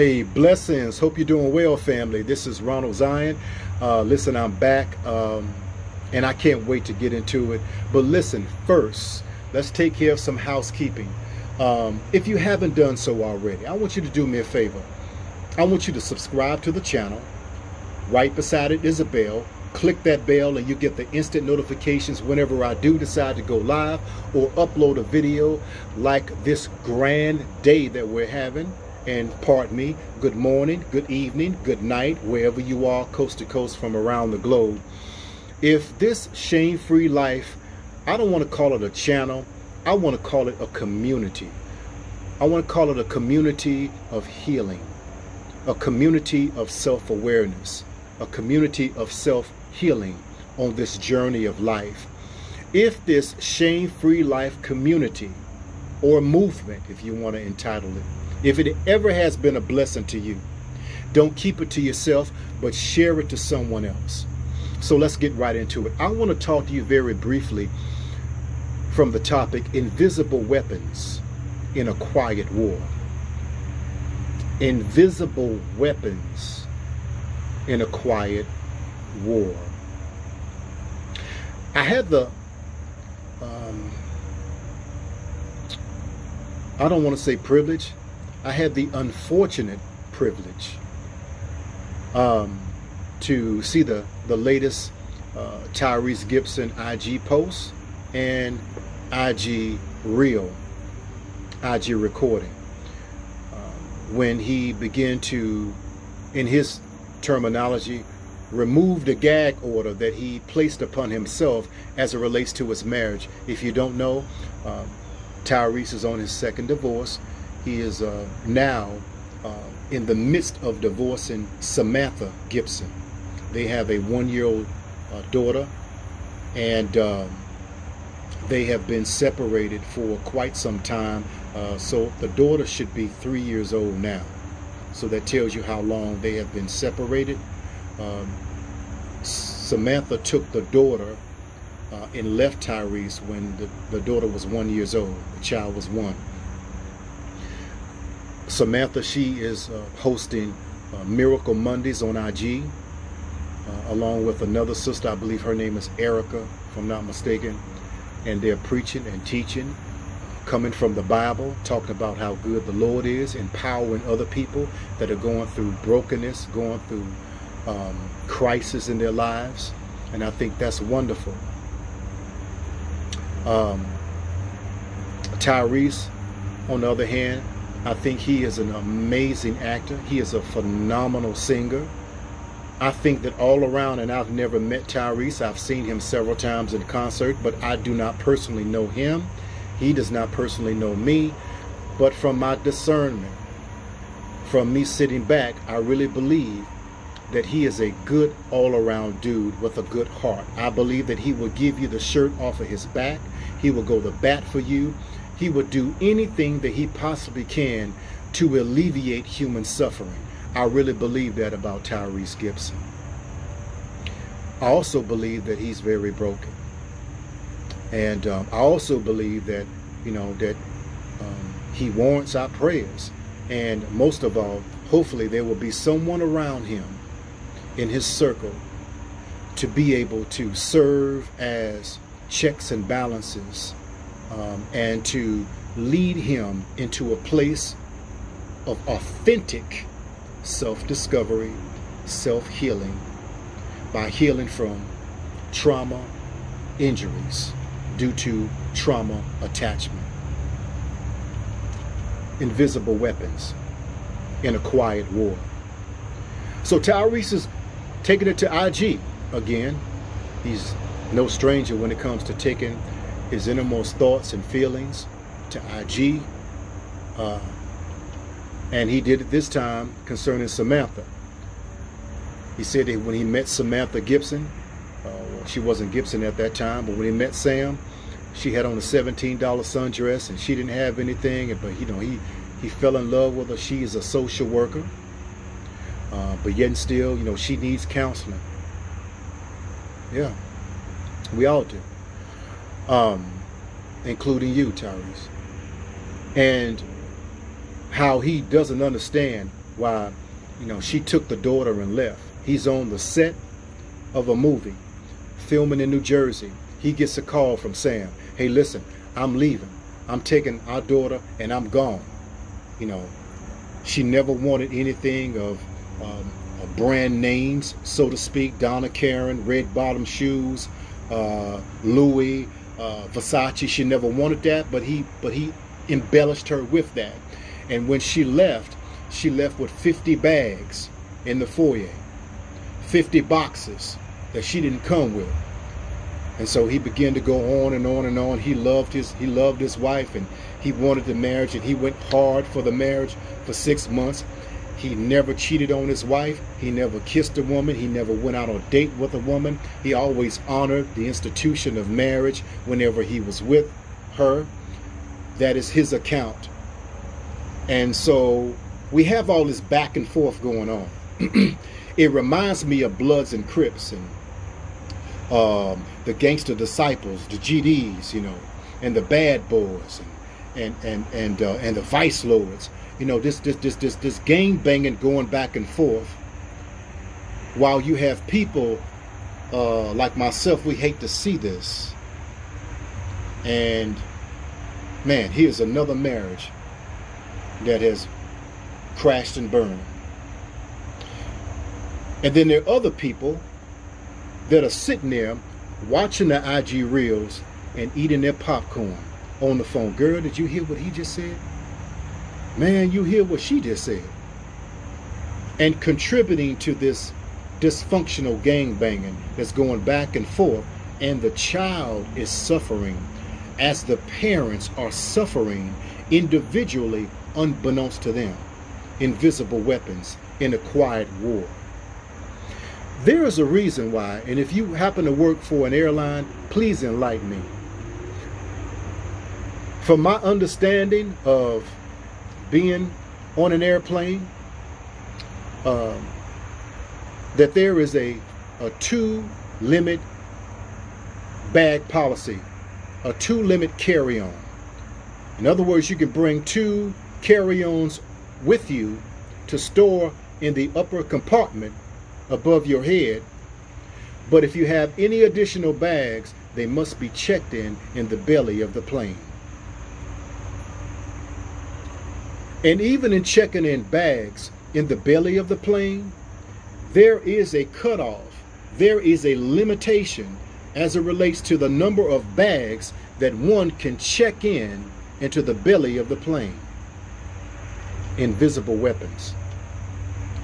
Hey, blessings. Hope you're doing well, family. This is Ronald Zion. Listen, I'm back, and I can't wait to get into it. But listen, first, let's take care of some housekeeping. If you haven't done so already, I want you to do me a favor. I want you to subscribe to the channel. Right beside it is a bell. Click that bell and you get the instant notifications whenever I do decide to go live or upload a video like this grand day that we're having. And pardon me, good morning, good evening, good night, wherever you are, coast to coast from around the globe. If this shame-free life, I don't want to call it a channel, I want to call it a community. I want to call it a community of healing, a community of self-awareness, a community of self-healing on this journey of life. If this shame-free life community or movement, if you want to entitle it, if it ever has been a blessing to you, don't keep it to yourself, but share it to someone else. So let's get right into it. I want to talk to you very briefly from the topic, invisible weapons in a quiet war. Invisible weapons in a quiet war. I had the, I don't want to say privilege, I had the unfortunate privilege to see the latest Tyrese Gibson IG post and IG reel, IG recording, when he began to, in his terminology, remove the gag order that he placed upon himself as it relates to his marriage. If you don't know, Tyrese is on his second divorce. He is now in the midst of divorcing Samantha Gibson. They have a 1-year-old daughter, and they have been separated for quite some time. So the daughter should be 3 years old now. So that tells you how long they have been separated. Samantha took the daughter and left Tyrese when the daughter was 1 year old. The child was 1. Samantha, she is hosting Miracle Mondays on IG, along with another sister. I believe her name is Erica, if I'm not mistaken. And they're preaching and teaching, coming from the Bible, talking about how good the Lord is, empowering other people that are going through brokenness, going through crisis in their lives. And I think that's wonderful. Tyrese, on the other hand, I think he is an amazing actor. He is a phenomenal singer. I think that all around, and I've never met Tyrese. I've seen him several times in concert, but I do not personally know him. He does not personally know me. But from my discernment, from me sitting back, I really believe that he is a good all-around dude with a good heart. I believe that he will give you the shirt off of his back. He will go to bat for you. He would do anything that he possibly can to alleviate human suffering. I really believe that about Tyrese Gibson. I also believe that he's very broken. And I also believe that, that he warrants our prayers. And most of all, hopefully there will be someone around him in his circle to be able to serve as checks and balances, and to lead him into a place of authentic self-discovery, self-healing, by healing from trauma injuries due to trauma attachment. Invisible weapons in a quiet war. So Tyrese is taking it to IG again. He's no stranger when it comes to taking his innermost thoughts and feelings to IG. And he did it this time concerning Samantha. He said that when he met Samantha Gibson, well, she wasn't Gibson at that time, but when he met Sam, she had on a $17 sundress and she didn't have anything. But he fell in love with her. She is a social worker, but yet and still, she needs counseling. Yeah, we all do. Including you, Tyrese. And how he doesn't understand why, she took the daughter and left. He's on the set of a movie, filming in New Jersey. He gets a call from Sam. Hey, listen, I'm leaving. I'm taking our daughter and I'm gone. She never wanted anything of brand names, so to speak. Donna Karan, red bottom shoes, Louis, Versace. She never wanted that, but he embellished her with that. And when she left with 50 bags in the foyer, 50 boxes that she didn't come with. And so he began to go on and on and on. He loved his wife, and he wanted the marriage, and he went hard for the marriage for 6 months. He never cheated on his wife. He never kissed a woman. He never went out on a date with a woman. He always honored the institution of marriage whenever he was with her. That is his account. And so we have all this back and forth going on. It reminds me of Bloods and Crips and the Gangster Disciples, the GDs, and the Bad Boys, and the Vice Lords. This gang banging going back and forth, while you have people like myself. We hate to see this. And man, here's another marriage that has crashed and burned. And then there are other people that are sitting there watching the IG reels and eating their popcorn on the phone. Girl, did you hear what he just said? Man, you hear what she just said. And contributing to this dysfunctional gang banging that's going back and forth. And the child is suffering as the parents are suffering individually, unbeknownst to them. Invisible weapons in a quiet war. There is a reason why, and if you happen to work for an airline, please enlighten me. From my understanding of being on an airplane, that there is a 2-limit bag policy, a 2-limit carry-on. In other words, you can bring 2 carry-ons with you to store in the upper compartment above your head, but if you have any additional bags, they must be checked in the belly of the plane. And even in checking in bags in the belly of the plane, there is a cutoff. There is a limitation as it relates to the number of bags that one can check into the belly of the plane. Invisible weapons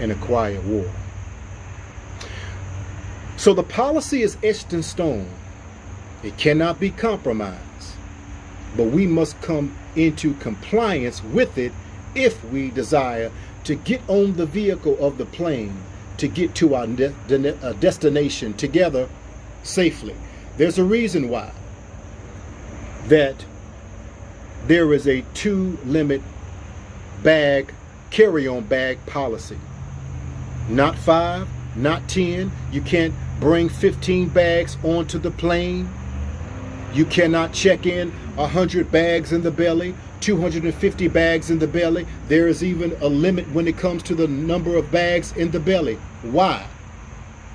in a quiet war. So the policy is etched in stone. It cannot be compromised. But we must come into compliance with it if we desire to get on the vehicle of the plane to get to our destination together safely. There's a reason why that there is a 2-limit bag, carry-on bag policy. Not 5, not 10. You can't bring 15 bags onto the plane. You cannot check in 100 bags in the belly, 250 bags in the belly. There is even a limit when it comes to the number of bags in the belly. Why?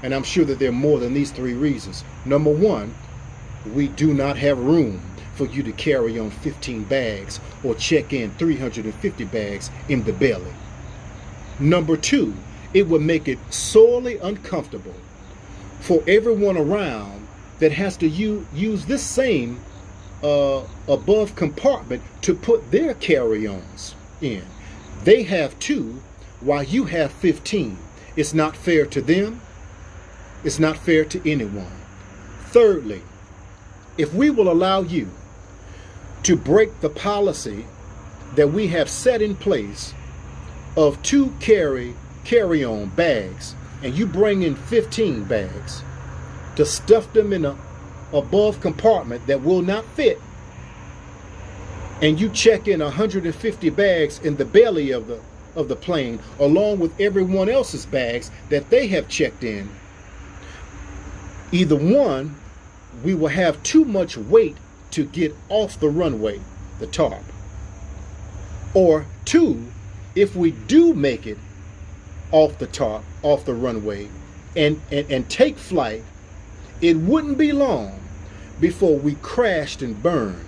And I'm sure that there are more than these 3 reasons. Number 1, we do not have room for you to carry on 15 bags or check in 350 bags in the belly. Number 2, it would make it sorely uncomfortable for everyone around that has to use this same above compartment to put their carry-ons in. They have 2 while you have 15. It's not fair to them. It's not fair to anyone. Thirdly, if we will allow you to break the policy that we have set in place of 2 carry-on bags, and you bring in 15 bags to stuff them in a above compartment that will not fit, and you check in 150 bags in the belly of the plane along with everyone else's bags that they have checked in, either 1, we will have too much weight to get off the runway, the tarp, or 2, if we do make it off the tarp, off the runway, and take flight, it wouldn't be long before we crashed and burned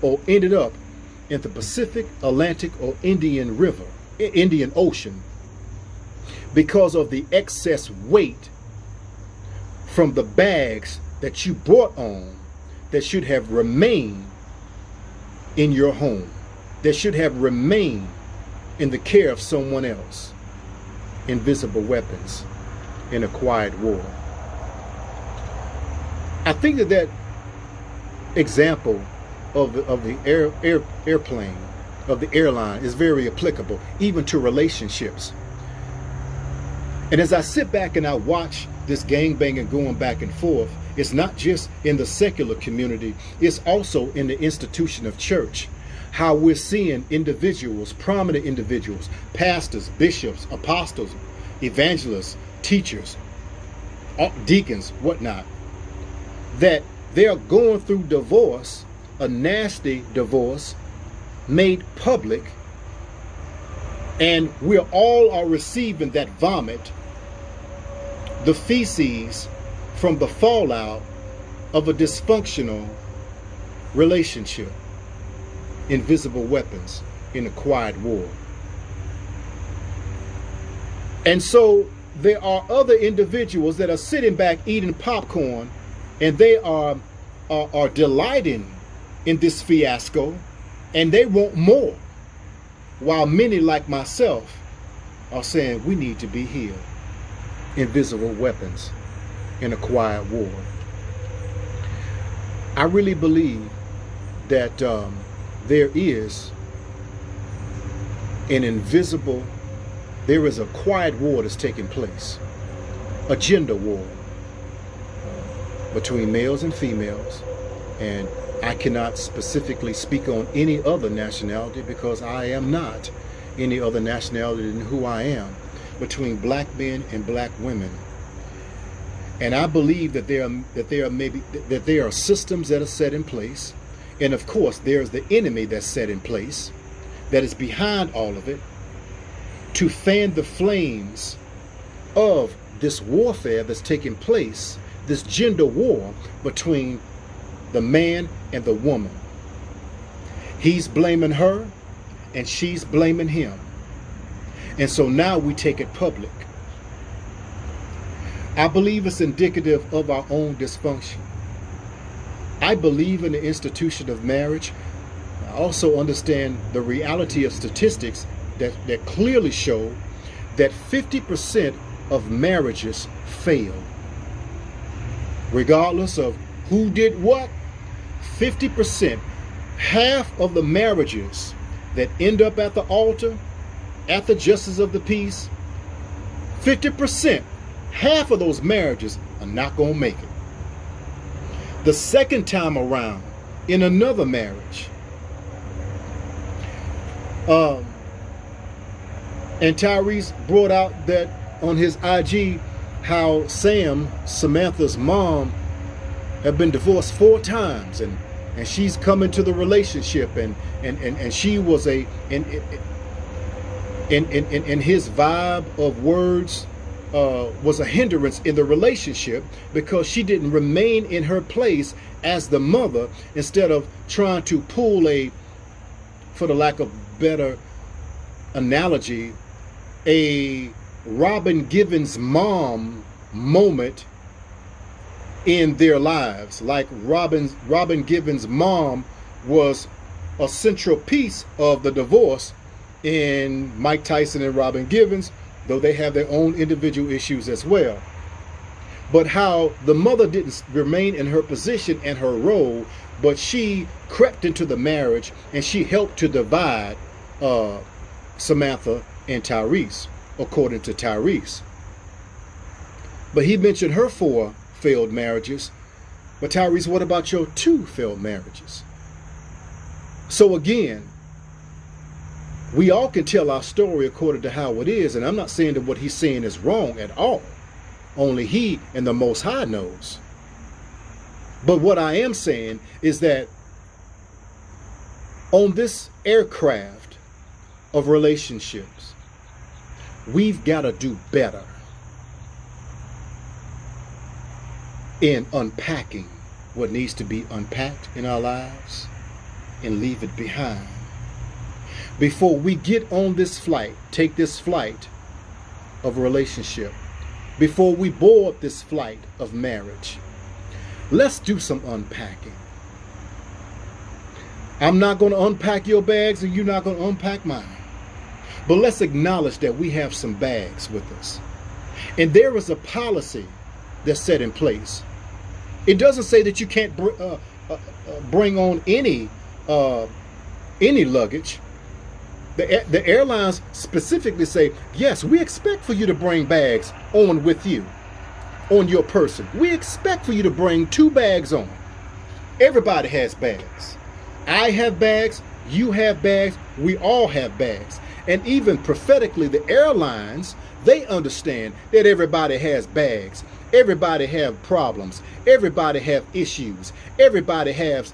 or ended up in the Pacific, Atlantic, or Indian Ocean, because of the excess weight from the bags that you brought on that should have remained in your home, that should have remained in the care of someone else. Invisible weapons in a quiet war. I think that example of the airplane, of the airline, is very applicable even to relationships. And as I sit back and I watch this gangbanging going back and forth, it's not just in the secular community, it's also in the institution of church. How we're seeing individuals, prominent individuals, pastors, bishops, apostles, evangelists, teachers, deacons, whatnot, that they're going through divorce, a nasty divorce, made public, and we all are receiving that vomit, the feces from the fallout of a dysfunctional relationship. Invisible weapons in a quiet war. And so there are other individuals that are sitting back eating popcorn, and they are delighting in this fiasco, and they want more, while many like myself are saying we need to be healed. Invisible weapons in a quiet war. I really believe that there is a quiet war that's taking place, a gender war between males and females, and I cannot specifically speak on any other nationality because I am not any other nationality than who I am, between black men and black women. And I believe that there are systems that are set in place. And of course, there's the enemy that's set in place, that is behind all of it, to fan the flames of this warfare that's taking place, this gender war between the man and the woman. He's blaming her, and she's blaming him. And so now we take it public. I believe it's indicative of our own dysfunction. I believe in the institution of marriage. I also understand the reality of statistics that clearly show that 50% of marriages fail. Regardless of who did what, 50%, half of the marriages that end up at the altar, at the justice of the peace, 50%, half of those marriages are not going to make it. The second time around, in another marriage, and Tyrese brought out that on his IG, how Samantha's mom, had been divorced 4 times, and she's come into the relationship, and she was in his vibe of words, was a hindrance in the relationship because she didn't remain in her place as the mother, instead of trying to pull for the lack of better analogy, a Robin Givens mom moment in their lives. Like Robin Givens' mom was a central piece of the divorce in Mike Tyson and Robin Givens, though they have their own individual issues as well. But how the mother didn't remain in her position and her role, but she crept into the marriage and she helped to divide Samantha and Tyrese, according to Tyrese. But he mentioned her 4 failed marriages. But Tyrese, what about your 2 failed marriages? So again, we all can tell our story according to how it is, and I'm not saying that what he's saying is wrong at all. Only he and the Most High knows. But what I am saying is that on this aircraft of relationships, we've got to do better in unpacking what needs to be unpacked in our lives and leave it behind. Before we get on this flight, take this flight of a relationship, before we board this flight of marriage, let's do some unpacking. I'm not going to unpack your bags and you're not going to unpack mine. But let's acknowledge that we have some bags with us. And there is a policy that's set in place. It doesn't say that you can't bring on any luggage. The airlines specifically say, yes, we expect for you to bring bags on with you, on your person. We expect for you to bring 2 bags on. Everybody has bags. I have bags, you have bags, we all have bags. And even prophetically, the airlines, they understand that everybody has bags. Everybody have problems. Everybody have issues. Everybody have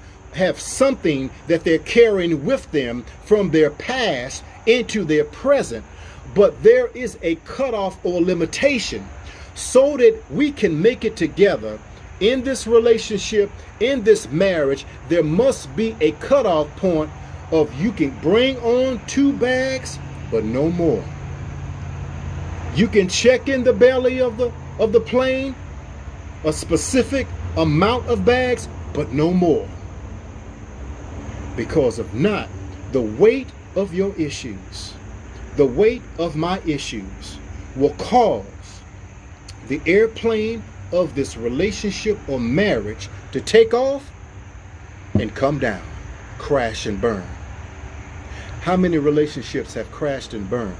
something that they're carrying with them from their past into their present. But there is a cutoff or limitation so that we can make it together in this relationship, in this marriage. There must be a cutoff point of you can bring on 2 bags, but no more. You can check in the belly of the plane a specific amount of bags, but no more. Because if not, the weight of your issues, the weight of my issues will cause the airplane of this relationship or marriage to take off and come down, crash and burn. How many relationships have crashed and burned?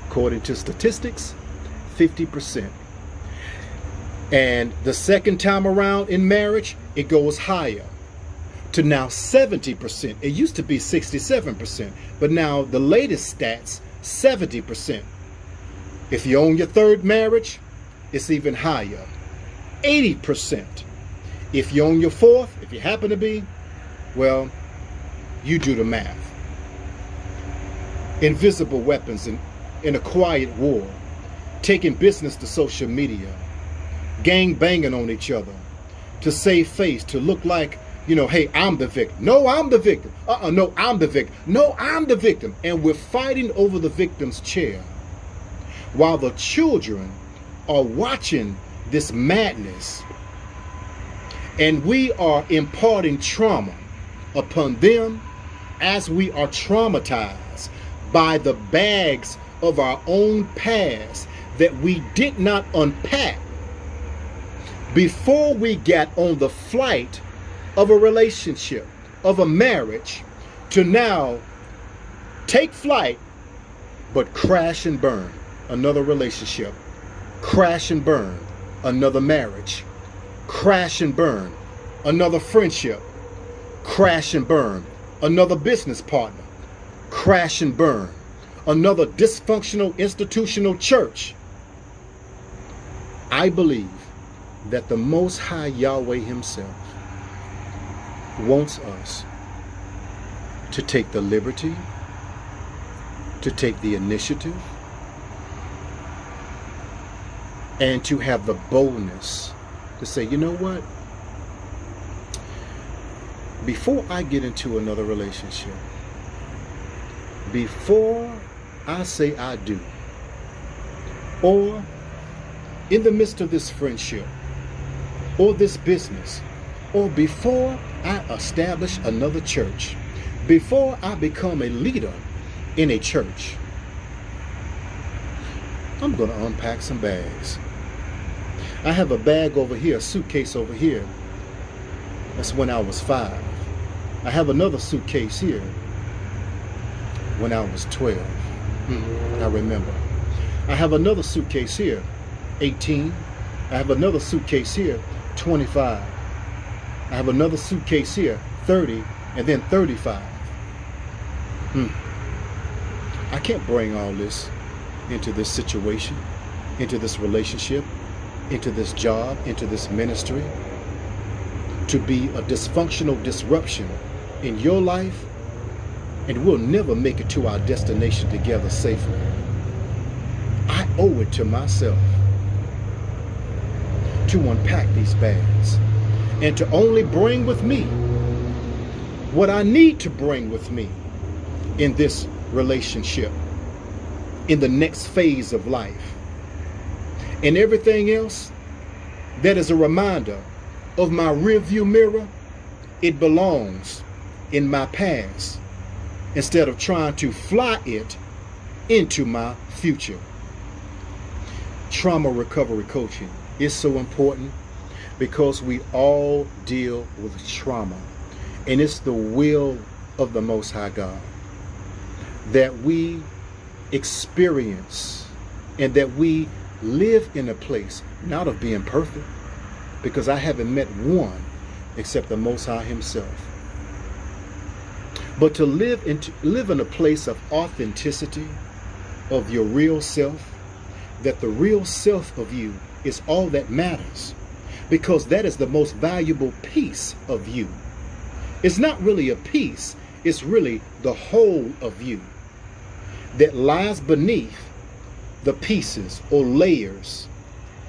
According to statistics, 50%. And the second time around in marriage, it goes higher to now 70%. It used to be 67%, but now the latest stats, 70%. If you're on your 3rd marriage, it's even higher, 80%. If you're on your 4th, if you happen to be, well, you do the math. Invisible weapons in a quiet war, taking business to social media, gang banging on each other, to save face, to look like, hey, I'm the victim. No, I'm the victim. No, I'm the victim. No, I'm the victim. And we're fighting over the victim's chair while the children are watching this madness. And we are imparting trauma upon them as we are traumatized by the bags of our own past that we did not unpack before we got on the flight of a relationship, of a marriage, to now take flight, but crash and burn another relationship, crash and burn another marriage, crash and burn another friendship, crash and burn another business partner, crash and burn another dysfunctional institutional church. I believe that the Most High Yahweh himself wants us to take the liberty, to take the initiative, and to have the boldness to say, you know what? Before I get into another relationship, before I say I do, or in the midst of this friendship, or this business, or before I establish another church, before I become a leader in a church, I'm going to unpack some bags. I have a bag over here, a suitcase over here. That's when I was 5. I have another suitcase here when I was 12. I remember. I have another suitcase here, 18. I have another suitcase here, 25. I have another suitcase here, 30, and then 35. I can't bring all this into this situation, into this relationship, into this job, into this ministry, to be a dysfunctional disruption in your life, and we'll never make it to our destination together safely. owe it to myself to unpack these bags and to only bring with me what I need to bring with me in this relationship, in the next phase of life. And everything else that is a reminder of my rearview mirror, it belongs in my past instead of trying to fly it into my future. Trauma recovery coaching is so important because we all deal with trauma. And it's the will of the Most High God that we experience and that we live in a place not of being perfect, because I haven't met one except the Most High himself, but to live in a place of authenticity of your real self, that the real self of you is all that matters, because that is the most valuable piece of you. It's not really a piece, it's really the whole of you that lies beneath the pieces or layers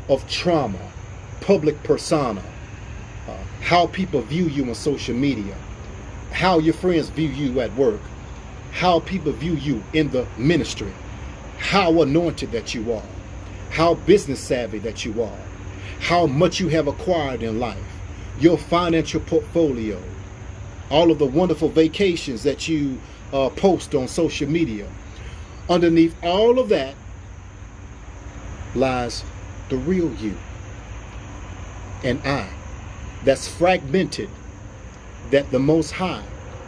of trauma, public persona, how people view you on social media, how your friends view you at work, how people view you in the ministry, how anointed that you are, how business savvy that you are, how much you have acquired in life, your financial portfolio, all of the wonderful vacations that you post on social media. Underneath all of that lies the real you and I, that's fragmented, that the Most High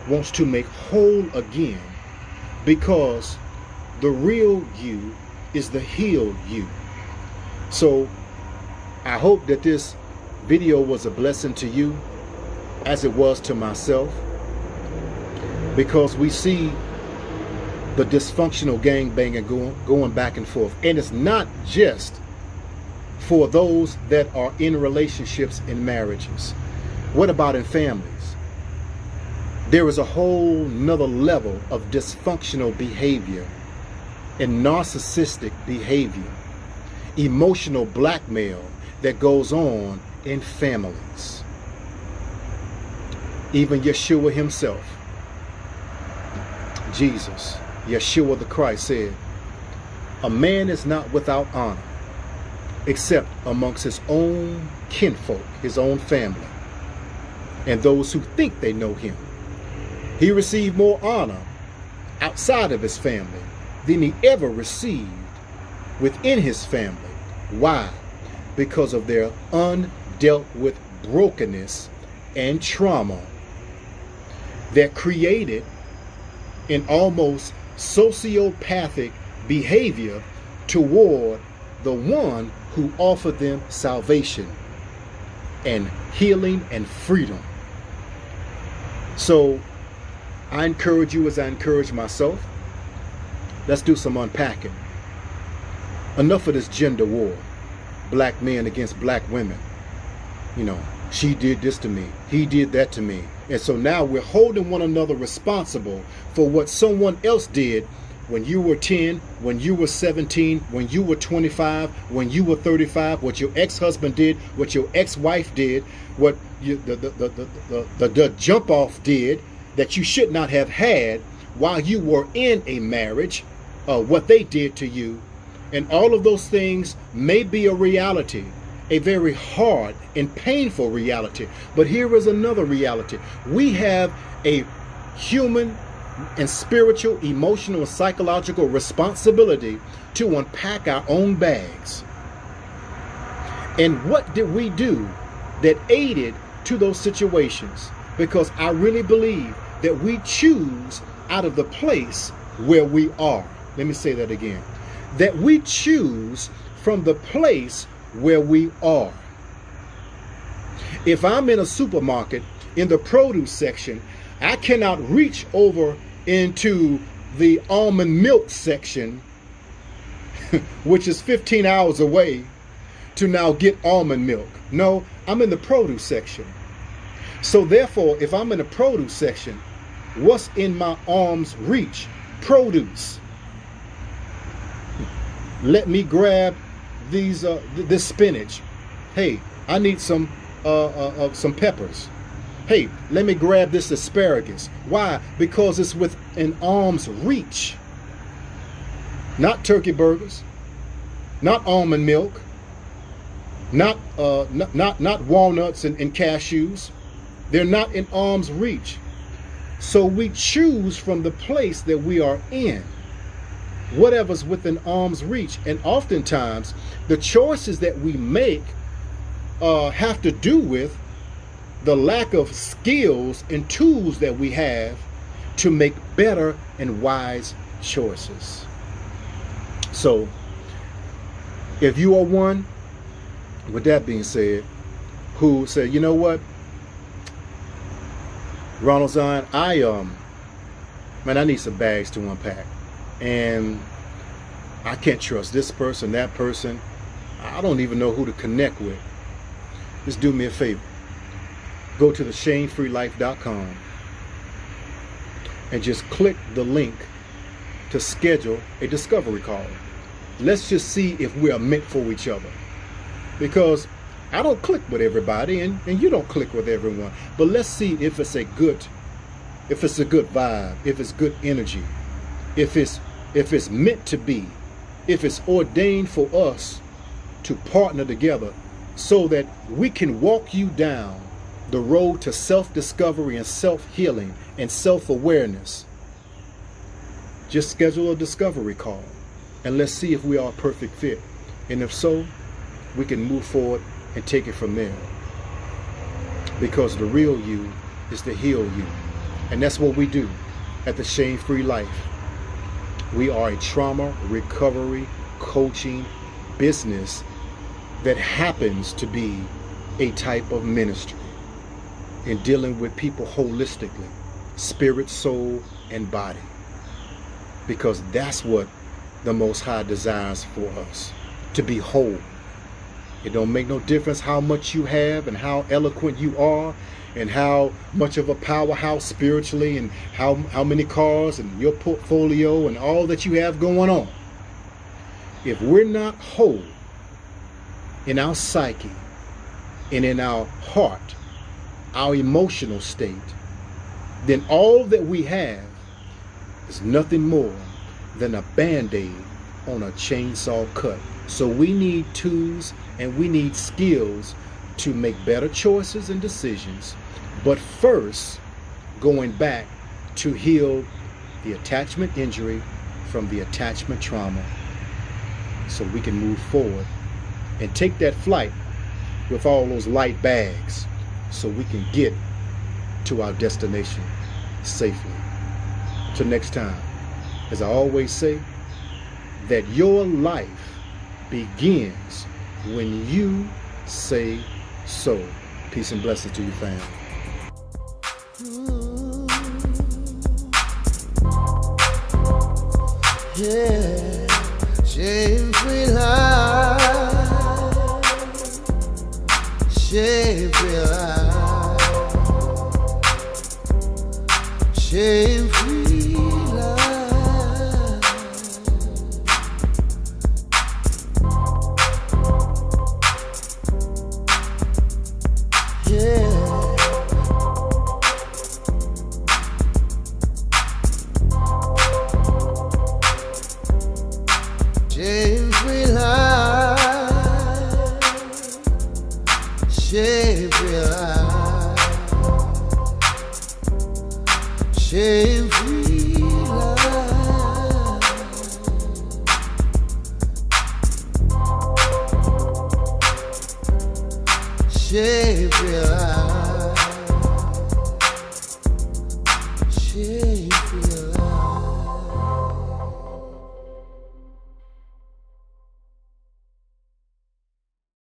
wants to make whole again, because the real you is the healed you. So I hope that this video was a blessing to you as it was to myself, because we see the dysfunctional gangbanging going back and forth. And it's not just for those that are in relationships and marriages. What about in families? There is a whole nother level of dysfunctional behavior and narcissistic behavior, emotional blackmail that goes on in families. Even Yeshua himself, Jesus, Yeshua the Christ, said, "A man is not without honor except amongst his own kinfolk, his own family, and those who think they know him. He received more honor outside of his family than he ever received within his family." Why? Because of their undealt with brokenness and trauma that created an almost sociopathic behavior toward the one who offered them salvation and healing and freedom. So I encourage you, as I encourage myself, let's do some unpacking. Enough of this gender war, black men against black women. You know, she did this to me, he did that to me. And so now we're holding one another responsible for what someone else did when you were 10, when you were 17, when you were 25, when you were 35, what your ex-husband did, what your ex-wife did, what the jump off did that you should not have had while you were in a marriage, what they did to you. And all of those things may be a reality, a very hard and painful reality. But here is another reality. We have a human and spiritual, emotional, and psychological responsibility to unpack our own bags. And what did we do that aided to those situations? Because I really believe that we choose out of the place where we are. Let me say that again. That we choose from the place where we are. If I'm in a supermarket in the produce section, I cannot reach over into the almond milk section, which is 15 hours away, to now get almond milk. No, I'm in the produce section. So therefore, if I'm in the produce section, what's in my arm's reach? Produce. let me grab this spinach. Hey, I need some peppers. Hey, let me grab this asparagus. Why? Because it's within arm's reach. Not turkey burgers, not almond milk, not walnuts and cashews. They're not in arm's reach. So we choose from the place that we are in, whatever's within arm's reach. And oftentimes, the choices that we make have to do with the lack of skills and tools that we have to make better and wise choices. So, if you are one, with that being said, who said, you know what, Ronald Zion, I need some bags to unpack, and I can't trust this person, that person. I don't even know who to connect with. Just do me a favor. Go to theshamefreelife.com and just click the link to schedule a discovery call. Let's just see if we are meant for each other. Because I don't click with everybody, and you don't click with everyone. But let's see if it's a good vibe, if it's good energy, if it's meant to be, if it's ordained for us to partner together so that we can walk you down the road to self-discovery and self-healing and self-awareness. Just schedule a discovery call and let's see if we are a perfect fit. And if so, we can move forward and take it from there. Because the real you is the heal you. And that's what we do at the Shame Free Life. We are a trauma recovery coaching business that happens to be a type of ministry in dealing with people holistically, spirit, soul, and body. Because that's what the Most High desires for us, to be whole. It don't make no difference how much you have and how eloquent you are and how much of a powerhouse spiritually and how many cars and your portfolio and all that you have going on. If we're not whole in our psyche and in our heart, our emotional state, then all that we have is nothing more than a band-aid on a chainsaw cut. So we need tools and we need skills to make better choices and decisions. But first, going back to heal the attachment injury from the attachment trauma so we can move forward and take that flight with all those light bags so we can get to our destination safely. Till next time, as I always say, that your life begins when you say so. Peace and blessings to you, fam. Yeah, shame-free life, shame-free life, shame-free life, yeah. Shame-free life, shame-free life, shame-free life, shame-free life.